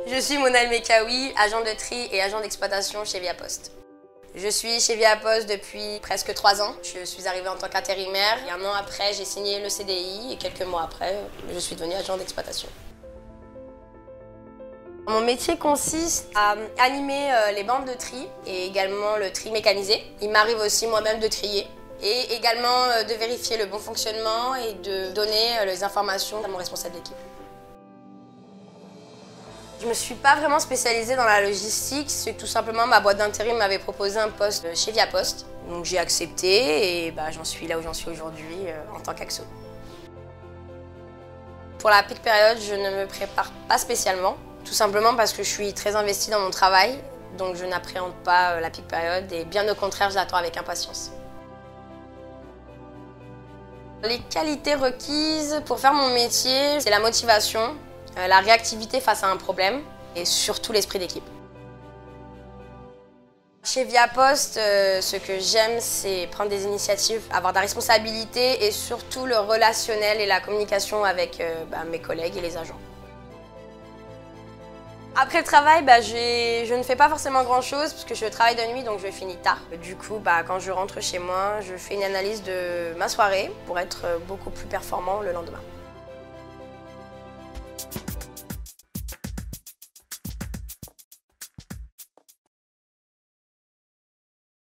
Je suis Monal Mekaoui, agent de tri et agent d'exploitation chez Via Poste. Je suis chez Via Poste depuis presque 3 ans. Je suis arrivée en tant qu'intérimaire et 1 an après, j'ai signé le CDI et quelques mois après, je suis devenue agent d'exploitation. Mon métier consiste à animer les bandes de tri et également le tri mécanisé. Il m'arrive aussi moi-même de trier et également de vérifier le bon fonctionnement et de donner les informations à mon responsable d'équipe. Je ne me suis pas vraiment spécialisée dans la logistique, c'est tout simplement ma boîte d'intérim m'avait proposé un poste chez Via Poste. Donc j'ai accepté et j'en suis là où j'en suis aujourd'hui en tant qu'AXO. Pour la peak période, je ne me prépare pas spécialement, tout simplement parce que je suis très investie dans mon travail, donc je n'appréhende pas la peak période et bien au contraire, je l'attends avec impatience. Les qualités requises pour faire mon métier, c'est la motivation, la réactivité face à un problème et surtout l'esprit d'équipe. Chez Via Poste, ce que j'aime, c'est prendre des initiatives, avoir de la responsabilité et surtout le relationnel et la communication avec mes collègues et les agents. Après le travail, je ne fais pas forcément grand-chose parce que je travaille de nuit, donc je finis tard. Du coup, quand je rentre chez moi, je fais une analyse de ma soirée pour être beaucoup plus performant le lendemain.